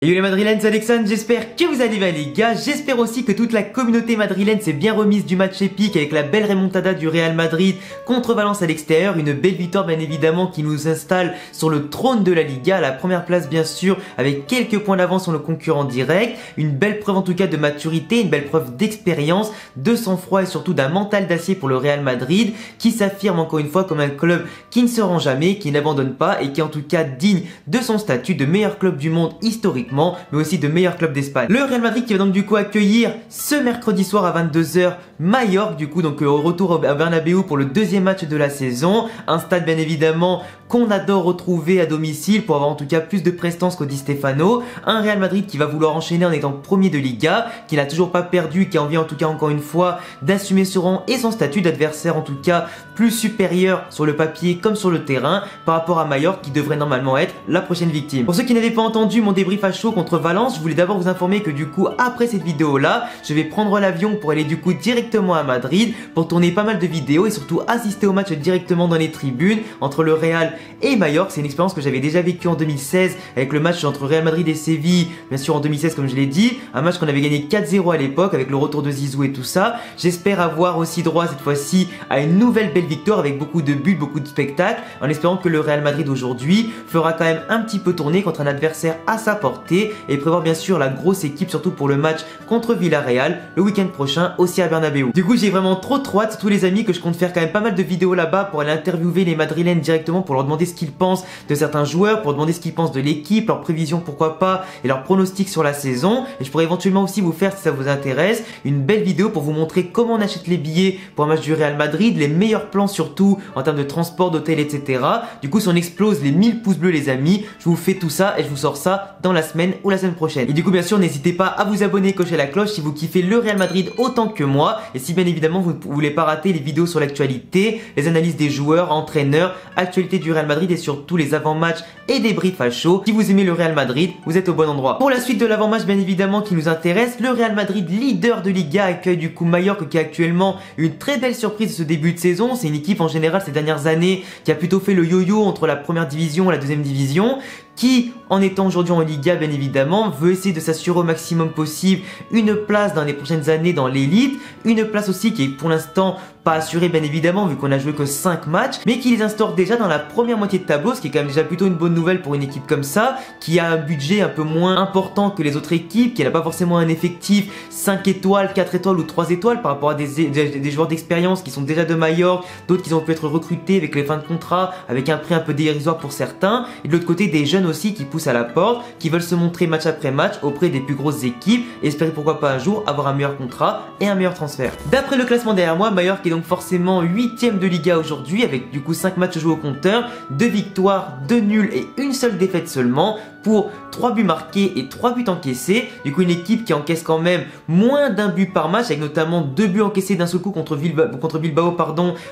Et les Madrilènes, c'est Alexandre, j'espère que vous allez bien les gars, j'espère aussi que toute la communauté madrilène s'est bien remise du match épique avec la belle remontada du Real Madrid contre Valence à l'extérieur, une belle victoire bien évidemment qui nous installe sur le trône de la Liga, à la première place bien sûr, avec quelques points d'avance sur le concurrent direct, une belle preuve en tout cas de maturité, une belle preuve d'expérience, de sang-froid et surtout d'un mental d'acier pour le Real Madrid, qui s'affirme encore une fois comme un club qui ne se rend jamais, qui n'abandonne pas et qui est en tout cas digne de son statut de meilleur club du monde historiquement, mais aussi de meilleurs clubs d'Espagne. Le Real Madrid qui va donc du coup accueillir ce mercredi soir à 22h Mallorca, du coup donc au retour à Bernabéu pour le deuxième match de la saison, un stade bien évidemment qu'on adore retrouver à domicile pour avoir en tout cas plus de prestance qu'au Di Stéfano, un Real Madrid qui va vouloir enchaîner en étant premier de Liga, qui n'a toujours pas perdu, qui a envie en tout cas encore une fois d'assumer ce rang et son statut d'adversaire en tout cas plus supérieur sur le papier comme sur le terrain par rapport à Mallorca qui devrait normalement être la prochaine victime. Pour ceux qui n'avaient pas entendu mon débrief à chaud contre Valence, je voulais d'abord vous informer que du coup après cette vidéo là, je vais prendre l'avion pour aller du coup directement à Madrid pour tourner pas mal de vidéos et surtout assister au match directement dans les tribunes entre le Real et Mallorca. C'est une expérience que j'avais déjà vécue en 2016 avec le match entre Real Madrid et Séville, bien sûr en 2016 comme je l'ai dit, un match qu'on avait gagné 4-0 à l'époque avec le retour de Zizou et tout ça. J'espère avoir aussi droit cette fois-ci à une nouvelle belle victoire avec beaucoup de buts, beaucoup de spectacles, en espérant que le Real Madrid aujourd'hui fera quand même un petit peu tourner contre un adversaire à sa portée et prévoir bien sûr la grosse équipe surtout pour le match contre Villarreal le week-end prochain aussi à Bernabéu. Du coup j'ai vraiment trop hâte, tous les amis, que je compte faire quand même pas mal de vidéos là-bas pour aller interviewer les Madrilènes directement pour leur demander ce qu'ils pensent de certains joueurs, pour demander ce qu'ils pensent de l'équipe, leurs prévisions pourquoi pas et leurs pronostics sur la saison. Et je pourrais éventuellement aussi vous faire, si ça vous intéresse, une belle vidéo pour vous montrer comment on achète les billets pour un match du Real Madrid, les meilleurs plans surtout en termes de transport, d'hôtel, etc. Du coup si on explose les 1000 pouces bleus les amis, je vous fais tout ça et je vous sors ça dans la semaine ou la semaine prochaine. Et du coup bien sûr n'hésitez pas à vous abonner et cocher la cloche si vous kiffez le Real Madrid autant que moi et si bien évidemment vous ne voulez pas rater les vidéos sur l'actualité, les analyses des joueurs, entraîneurs, actualité du Real Madrid et surtout les avant-matchs et des briefs à chaud. Si vous aimez le Real Madrid, vous êtes au bon endroit. Pour la suite de l'avant-match bien évidemment qui nous intéresse, le Real Madrid leader de Liga accueille du coup Mallorca qui est actuellement une très belle surprise de ce début de saison. C'est une équipe en général ces dernières années qui a plutôt fait le yo-yo entre la première division et la deuxième division, qui, en étant aujourd'hui en Liga bien évidemment, veut essayer de s'assurer au maximum possible une place dans les prochaines années dans l'élite, une place aussi qui est pour l'instant pas assurée bien évidemment vu qu'on a joué que 5 matchs, mais qui les instaure déjà dans la première moitié de tableau, ce qui est quand même déjà plutôt une bonne nouvelle pour une équipe comme ça, qui a un budget un peu moins important que les autres équipes, qui n'a pas forcément un effectif 5 étoiles, 4 étoiles ou 3 étoiles par rapport à des joueurs d'expérience qui sont déjà de Mallorca, d'autres qui ont pu être recrutés avec les fins de contrat, avec un prix un peu dérisoire pour certains, et de l'autre côté des jeunes aussi qui poussent à la porte, qui veulent se montrer match après match auprès des plus grosses équipes et espérer pourquoi pas un jour avoir un meilleur contrat et un meilleur transfert. D'après le classement derrière moi, Mallorca est donc forcément 8ème de Liga aujourd'hui avec du coup 5 matchs joués au compteur, 2 victoires, 2 nuls et une seule défaite seulement pour 3 buts marqués et 3 buts encaissés. Du coup une équipe qui encaisse quand même moins d'un but par match avec notamment 2 buts encaissés d'un seul coup contre Bilbao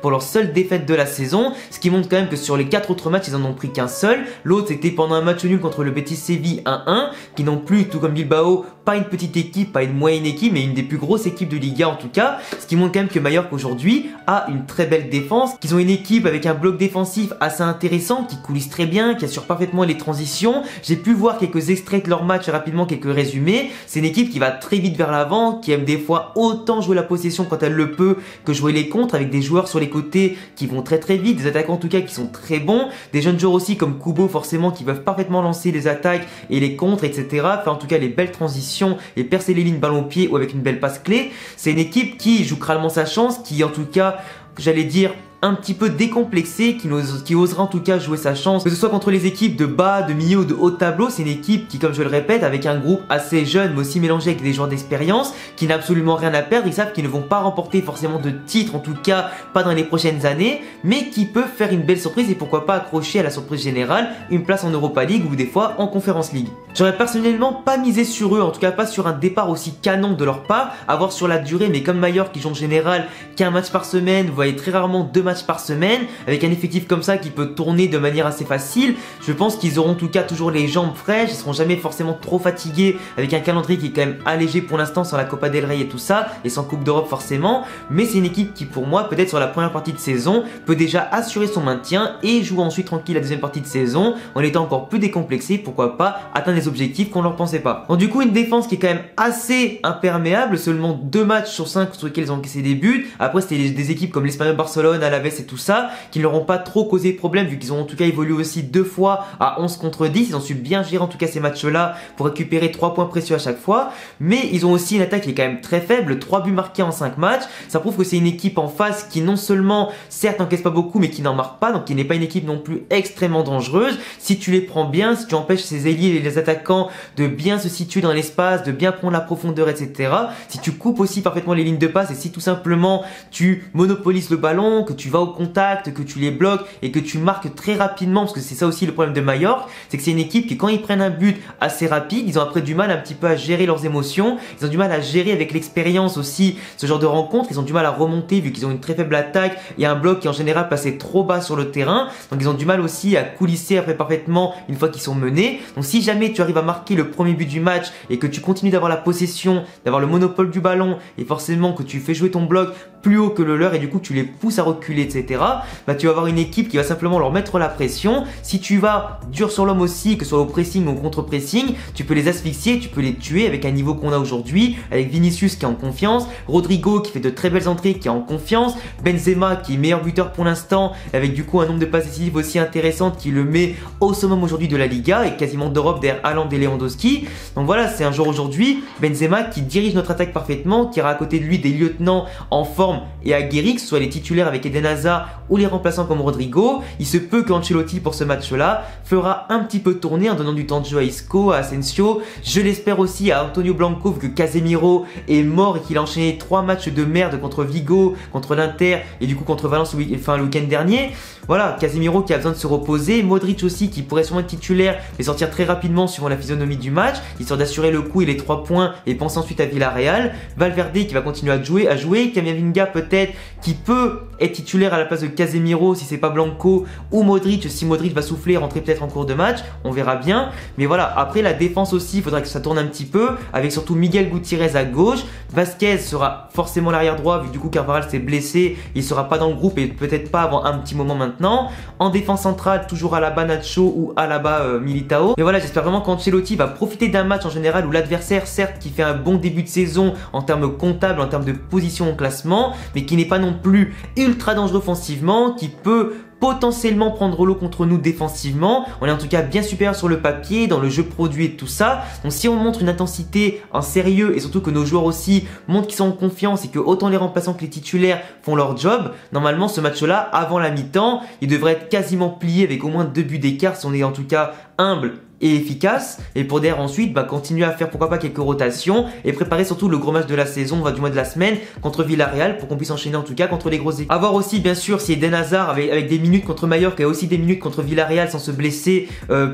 pour leur seule défaite de la saison, ce qui montre quand même que sur les 4 autres matchs ils en ont pris qu'un seul. L'autre c'était pendant un match nul contre le Betis Séville 1-1 qui n'ont plus, tout comme Bilbao, pas une petite équipe, pas une moyenne équipe mais une des plus grosses équipes de Liga en tout cas, ce qui montre quand même que Mallorca aujourd'hui a une très belle défense, qu'ils ont une équipe avec un bloc défensif assez intéressant, qui coulisse très bien, qui assure parfaitement les transitions. J'ai pu voir quelques extraits de leur match rapidement, quelques résumés. C'est une équipe qui va très vite vers l'avant, qui aime des fois autant jouer la possession quand elle le peut que jouer les contres, avec des joueurs sur les côtés qui vont très vite, des attaquants en tout cas qui sont très bons, des jeunes joueurs aussi comme Kubo forcément qui peuvent parfaitement lancer les attaques et les contres, etc. Faire en tout cas les belles transitions et percer les lignes ballon pied ou avec une belle passe clé. C'est une équipe qui joue crânement sa chance, qui en tout cas, j'allais dire, un petit peu décomplexé, qui osera en tout cas jouer sa chance, que ce soit contre les équipes de bas, de milieu ou de haut tableau. C'est une équipe qui, comme je le répète, avec un groupe assez jeune mais aussi mélangé avec des joueurs d'expérience, qui n'a absolument rien à perdre. Ils savent qu'ils ne vont pas remporter forcément de titre, en tout cas pas dans les prochaines années, mais qui peuvent faire une belle surprise et pourquoi pas accrocher à la surprise générale une place en Europa League ou des fois en Conference League. J'aurais personnellement pas misé sur eux, en tout cas pas sur un départ aussi canon de leur part, à voir sur la durée, mais comme Mallorca qui joue en général qu'un match par semaine, vous voyez très rarement 2 matchs par semaine, avec un effectif comme ça qui peut tourner de manière assez facile, je pense qu'ils auront en tout cas toujours les jambes fraîches, ils seront jamais forcément trop fatigués avec un calendrier qui est quand même allégé pour l'instant sans la Copa del Rey et tout ça, et sans Coupe d'Europe forcément, mais c'est une équipe qui pour moi, peut-être sur la première partie de saison, peut déjà assurer son maintien et jouer ensuite tranquille la deuxième partie de saison, en étant encore plus décomplexé, pourquoi pas atteindre les objectifs qu'on leur pensait pas. Donc du coup une défense qui est quand même assez imperméable, seulement 2 matchs sur 5 sur lesquels ils ont encaissé des buts, après c'était des équipes comme l'Espagnol Barcelone, Alaves et tout ça, qui ne leur ont pas trop causé problème vu qu'ils ont en tout cas évolué aussi 2 fois à 11 contre 10, ils ont su bien gérer en tout cas ces matchs-là pour récupérer 3 points précieux à chaque fois, mais ils ont aussi une attaque qui est quand même très faible, 3 buts marqués en 5 matchs, ça prouve que c'est une équipe en face qui non seulement, certes n'encaisse pas beaucoup, mais qui n'en marque pas, donc qui n'est pas une équipe non plus extrêmement dangereuse. Si tu les prends bien, si tu empêches ces ailiers et les attaquants de bien se situer dans l'espace, de bien prendre la profondeur, etc. Si tu coupes aussi parfaitement les lignes de passe et si tout simplement tu monopolises le ballon, que tu vas au contact, que tu les bloques et que tu marques très rapidement, parce que c'est ça aussi le problème de Mallorca, c'est que c'est une équipe qui quand ils prennent un but assez rapide, ils ont après du mal un petit peu à gérer leurs émotions, ils ont du mal à gérer avec l'expérience aussi ce genre de rencontre, ils ont du mal à remonter vu qu'ils ont une très faible attaque et un bloc qui est en général passé trop bas sur le terrain, donc ils ont du mal aussi à coulisser après parfaitement une fois qu'ils sont menés. Donc si jamais tu arrives à marquer le premier but du match et que tu continues d'avoir la possession, d'avoir le monopole du ballon et forcément que tu fais jouer ton bloc plus haut que le leur et du coup tu les pousses à reculer, etc., bah tu vas avoir une équipe qui va simplement leur mettre la pression. Si tu vas dur sur l'homme aussi, que ce soit au pressing ou au contre-pressing, tu peux les asphyxier, tu peux les tuer avec un niveau qu'on a aujourd'hui, avec Vinicius qui est en confiance, Rodrigo qui fait de très belles entrées, qui est en confiance, Benzema qui est meilleur buteur pour l'instant, avec du coup un nombre de passes décisives aussi intéressante qui le met au summum aujourd'hui de la Liga et quasiment d'Europe derrière Haaland et Lewandowski. Donc voilà, c'est un joueur aujourd'hui, Benzema, qui dirige notre attaque parfaitement, qui aura à côté de lui des lieutenants en forme et aguerris, que ce soit les titulaires avec Eden Hazard ou les remplaçants comme Rodrigo. Il se peut qu'Ancelotti pour ce match-là fera un petit peu tourner en donnant du temps de jeu à Isco, à Asensio. Je l'espère aussi à Antonio Blanco vu que Casemiro est mort et qu'il a enchaîné 3 matchs de merde contre Vigo, contre l'Inter et du coup contre Valence le week-end dernier. Voilà, Casemiro qui a besoin de se reposer, Modric aussi qui pourrait sûrement être titulaire mais sortir très rapidement suivant la physionomie du match, histoire d'assurer le coup et les 3 points et penser ensuite à Villarreal. Valverde qui va continuer à jouer, Camavinga peut-être qui peut être titulaire à la place de Casemiro si c'est pas Blanco ou Modric, si Modric va souffler et rentrer peut-être en cours de match, on verra bien. Mais voilà, après la défense aussi, il faudra que ça tourne un petit peu, avec surtout Miguel Gutiérrez à gauche, Vasquez sera forcément l'arrière droit vu du coup Carvajal s'est blessé, il sera pas dans le groupe et peut-être pas avant un petit moment maintenant. En défense centrale, toujours Alaba Nacho ou Alaba Militao. Et voilà, j'espère vraiment qu'Ancelotti va profiter d'un match en général où l'adversaire, certes, qui fait un bon début de saison en termes comptables, en termes de position au classement, mais qui n'est pas non plus ultra dangereux offensivement, qui peut potentiellement prendre l'eau contre nous défensivement. On est en tout cas bien supérieur sur le papier, dans le jeu produit et tout ça. Donc si on montre une intensité, un sérieux et surtout que nos joueurs aussi montrent qu'ils sont en confiance et que autant les remplaçants que les titulaires font leur job, normalement ce match-là, avant la mi-temps, il devrait être quasiment plié avec au moins 2 buts d'écart si on est en tout cas humble et efficace, et pour derrière ensuite continuer à faire pourquoi pas quelques rotations et préparer surtout le gros match de la saison, du mois de la semaine contre Villarreal pour qu'on puisse enchaîner en tout cas contre les grosses équipes. A voir aussi bien sûr si Eden Hazard avec des minutes contre Mallorca et aussi des minutes contre Villarreal sans se blesser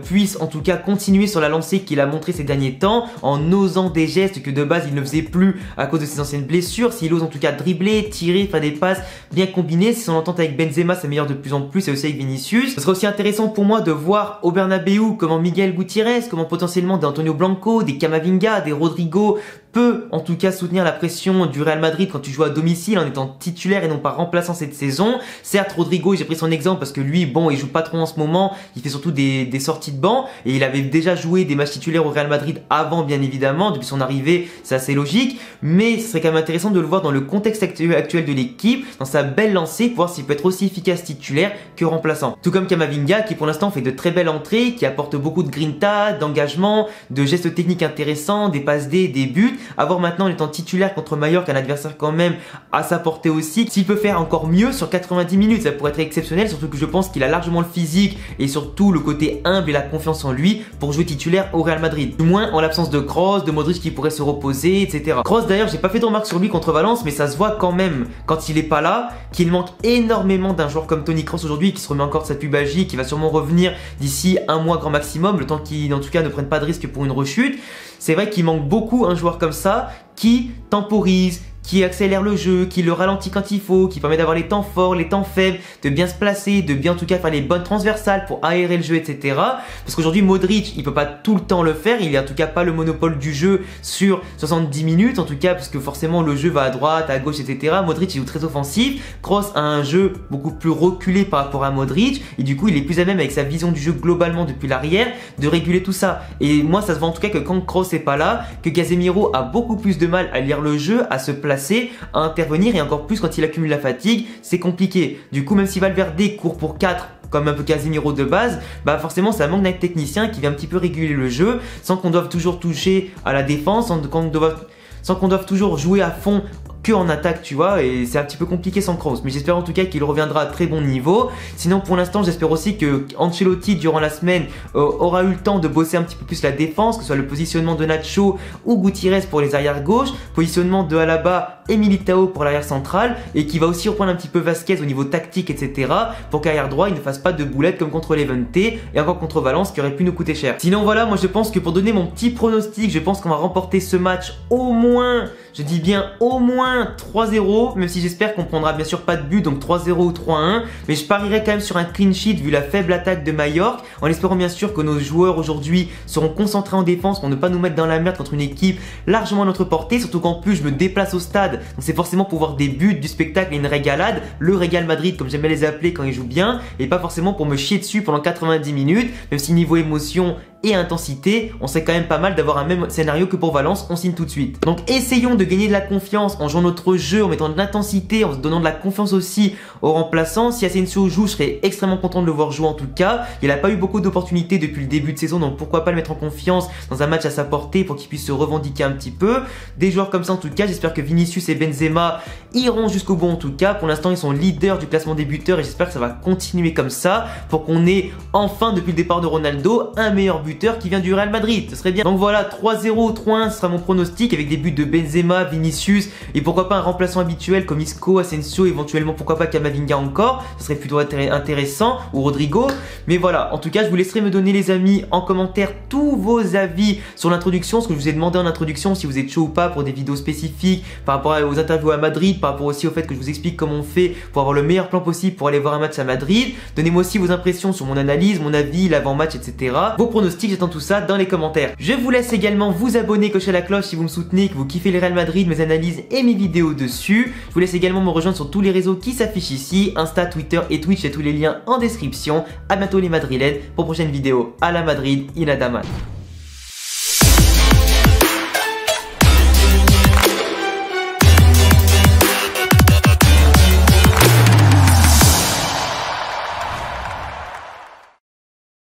puisse en tout cas continuer sur la lancée qu'il a montré ces derniers temps en osant des gestes que de base il ne faisait plus à cause de ses anciennes blessures. S'il ose en tout cas dribbler, tirer, faire des passes bien combinées, si son entente avec Benzema s'améliore de plus en plus et aussi avec Vinicius. Ce sera aussi intéressant pour moi de voir au Bernabéu comment Miguel Gutiérrez, comment potentiellement des Antonio Blanco, des Camavinga, des Rodrigo peut en tout cas soutenir la pression du Real Madrid quand tu joues à domicile en étant titulaire et non pas remplaçant cette saison. Certes, Rodrigo, j'ai pris son exemple parce que lui, bon, il joue pas trop en ce moment, il fait surtout des sorties de banc et il avait déjà joué des matchs titulaires au Real Madrid avant, bien évidemment, depuis son arrivée, c'est assez logique, mais ce serait quand même intéressant de le voir dans le contexte actuel de l'équipe, dans sa belle lancée, pour voir s'il peut être aussi efficace titulaire que remplaçant. Tout comme Camavinga qui pour l'instant fait de très belles entrées, qui apporte beaucoup de grinta, d'engagement, de gestes techniques intéressants, des passes D, des buts. À voir maintenant en étant titulaire contre Mallorca, un adversaire quand même à sa portée aussi. S'il peut faire encore mieux sur 90 minutes, ça pourrait être exceptionnel, surtout que je pense qu'il a largement le physique et surtout le côté humble et la confiance en lui pour jouer titulaire au Real Madrid. Du moins en l'absence de Kroos, de Modric qui pourrait se reposer, etc. Kroos d'ailleurs, j'ai pas fait de remarque sur lui contre Valence, mais ça se voit quand même quand il est pas là, qu'il manque énormément d'un joueur comme Toni Kroos aujourd'hui, qui se remet encore de sa pubalgie, qui va sûrement revenir d'ici un mois grand maximum, le temps qu'il en tout cas ne prenne pas de risque pour une rechute. C'est vrai qu'il manque beaucoup un joueur comme ça qui temporise, qui accélère le jeu, qui le ralentit quand il faut, qui permet d'avoir les temps forts, les temps faibles, de bien se placer, de bien en tout cas faire les bonnes transversales pour aérer le jeu, etc. Parce qu'aujourd'hui Modric, il peut pas tout le temps le faire, il est en tout cas pas le monopole du jeu sur 70 minutes, en tout cas parce que forcément le jeu va à droite, à gauche, etc. Modric il joue très offensif, Kroos a un jeu beaucoup plus reculé par rapport à Modric, et du coup il est plus à même avec sa vision du jeu globalement depuis l'arrière de réguler tout ça. Et moi ça se voit en tout cas que quand Kroos est pas là, que Casemiro a beaucoup plus de mal à lire le jeu, à se placer, à intervenir, et encore plus quand il accumule la fatigue, c'est compliqué. Du coup même si Valverde court pour 4 comme un peu Casemiro de base, bah forcément ça manque d'un technicien qui vient un petit peu réguler le jeu sans qu'on doive toujours toucher à la défense, sans qu'on doive toujours jouer à fond que en attaque, tu vois, et c'est un petit peu compliqué sans Kroos, mais j'espère en tout cas qu'il reviendra à très bon niveau. Sinon pour l'instant j'espère aussi que Ancelotti durant la semaine aura eu le temps de bosser un petit peu plus la défense, que ce soit le positionnement de Nacho ou Gutiérrez pour les arrières gauche, positionnement de Alaba et Militao pour l'arrière central, et qui va aussi reprendre un petit peu Vasquez au niveau tactique, etc. pour qu'arrière droit il ne fasse pas de boulettes comme contre Levante et encore contre Valence qui aurait pu nous coûter cher. Sinon voilà, moi je pense que pour donner mon petit pronostic, je pense qu'on va remporter ce match au moins, je dis bien au moins 3-0, même si j'espère qu'on prendra bien sûr pas de but, donc 3-0 ou 3-1, mais je parierais quand même sur un clean sheet vu la faible attaque de Majorque, en espérant bien sûr que nos joueurs aujourd'hui seront concentrés en défense pour ne pas nous mettre dans la merde contre une équipe largement à notre portée, surtout qu'en plus je me déplace au stade, donc c'est forcément pour voir des buts, du spectacle et une régalade, le Real Madrid comme j'aimais les appeler quand ils jouent bien, et pas forcément pour me chier dessus pendant 90 minutes, même si niveau émotion et intensité, on sait quand même pas mal d'avoir un même scénario que pour Valence, on signe tout de suite. Donc essayons de gagner de la confiance en jouant notre jeu, en mettant de l'intensité, en se donnant de la confiance aussi aux remplaçants. Si Asensio joue, je serais extrêmement content de le voir jouer en tout cas. Il n'a pas eu beaucoup d'opportunités depuis le début de saison, donc pourquoi pas le mettre en confiance dans un match à sa portée pour qu'il puisse se revendiquer un petit peu. Des joueurs comme ça en tout cas, j'espère que Vinicius et Benzema iront jusqu'au bout en tout cas. Pour l'instant, ils sont leaders du classement des buteurs et j'espère que ça va continuer comme ça pour qu'on ait enfin, depuis le départ de Ronaldo, un meilleur buteur qui vient du Real Madrid, ce serait bien. Donc voilà, 3-0, 3-1, ce sera mon pronostic avec des buts de Benzema, Vinicius et pourquoi pas un remplaçant habituel comme Isco, Asensio, éventuellement pourquoi pas Camavinga encore, ce serait plutôt intéressant, ou Rodrigo. Mais voilà, en tout cas je vous laisserai me donner les amis en commentaire tous vos avis sur l'introduction, ce que je vous ai demandé en introduction, si vous êtes chaud ou pas pour des vidéos spécifiques par rapport aux interviews à Madrid, par rapport aussi au fait que je vous explique comment on fait pour avoir le meilleur plan possible pour aller voir un match à Madrid. Donnez-moi aussi vos impressions sur mon analyse, mon avis, l'avant-match, etc. Vos pronostics, j'attends tout ça dans les commentaires. Je vous laisse également vous abonner, cocher la cloche si vous me soutenez, que vous kiffez le Real Madrid, mes analyses et mes vidéos dessus. Je vous laisse également me rejoindre sur tous les réseaux qui s'affichent ici, Insta, Twitter et Twitch, et tous les liens en description. A bientôt les Madrilènes pour prochaine vidéo. À la Madrid, Inadaman.